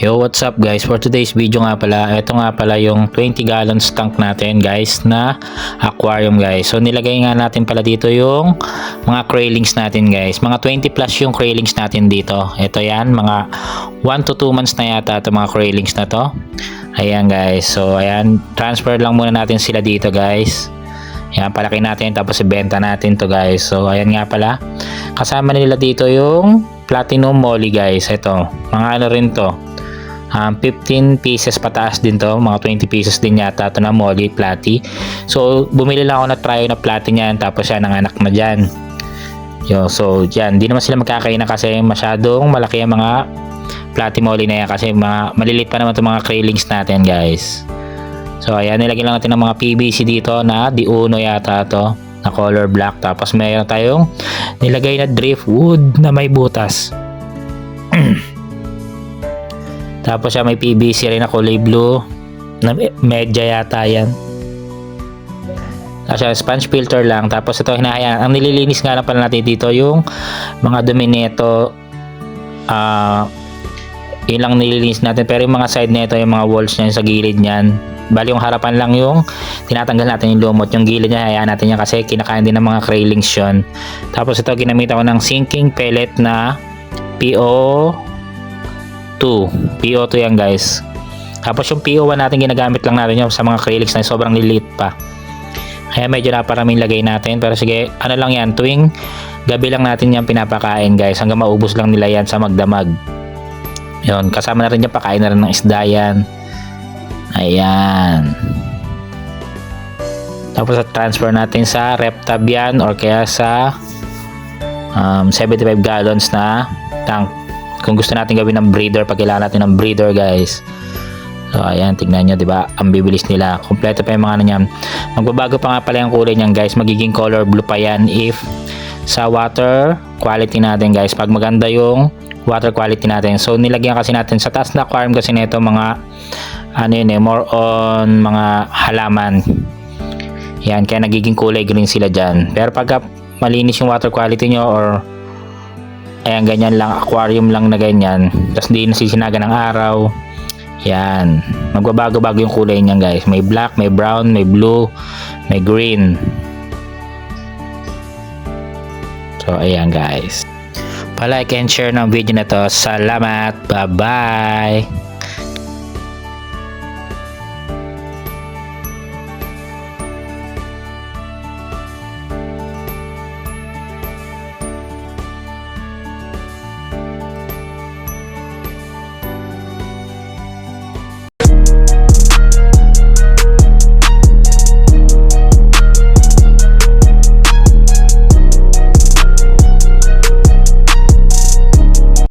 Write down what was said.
Yo, what's up guys? For today's video nga pala, ito nga pala yung 20 gallons tank natin guys na aquarium guys. So nilagay nga natin pala dito yung mga craylings natin guys. Mga 20 plus yung craylings natin dito. Ito yan, mga 1 to 2 months na yata ito mga craylings na to. Ayan guys. So ayan, transfer lang muna natin sila dito guys. Ayan, palaki natin tapos ibenta natin to guys. So ayan nga pala. Kasama nila dito yung platinum molly guys. Ito, mga ano rin to. 15 pieces pataas din to, mga 20 pieces din yata ito na molly platy. So bumili lang ako na try na platy niyan, tapos yan ang anak na dyan. So yan, di naman sila magkakainan kasi masyadong malaki ang mga platy molly na yan, kasi mga maliliit pa naman itong mga craylings natin guys. So ayan, nilagyan lang natin ng mga PVC dito na di uno yata to na color black, tapos mayroon tayong nilagay na driftwood na may butas. Tapos siya may PVC rin na kulay blue na medya yata yan. Tapos siya sponge filter lang. Tapos ito hinahayaan. Ang nililinis nga lang pala natin dito yung mga dumi nito. Yun lang nililinis natin. Pero yung mga side nito, yung mga walls niyan sa gilid niyan, bali yung harapan lang yung tinatanggal natin yung lumot. Yung gilid niya hayaan natin yan kasi kinakain din ng mga craylings yun. Tapos ito ginamit ako ng sinking pellet na PO2 yan guys. Tapos yung PO1 natin ginagamit lang natin yung sa mga craylings na sobrang liliit pa, kaya medyo naparaming lagay natin. Pero sige, ano lang yan, tuwing gabi lang natin yan pinapakain guys, hanggang maubos lang nila yan sa magdamag. Yun, kasama na rin yan, pakain na rin ng isda yan. Ayan. Tapos transfer natin sa RepTab yan, or kaya sa 75 gallons na tank kung gusto natin gawin ng breeder, pag kailangan natin ng breeder guys. So ayan, tignan nyo, diba, ang bibilis nila. Kompleto pa yung mga ano nyan. Magbabago pa nga pala yung kulay nyan guys, magiging color blue pa yan if sa water quality natin guys, pag maganda yung water quality natin. So nilagyan kasi natin sa taas na aquarium kasi nito mga ano yun more on mga halaman yan, kaya nagiging kulay green sila dyan. Pero pagka malinis yung water quality nyo, or ayan, ganyan lang, aquarium lang na ganyan, tapos hindi nasisinaga ng araw, yan, magbabago-bago yung kulay niyan guys. May black, may brown, may blue, may green. So ayan guys, pa-like and share ng video na to. Salamat, bye bye.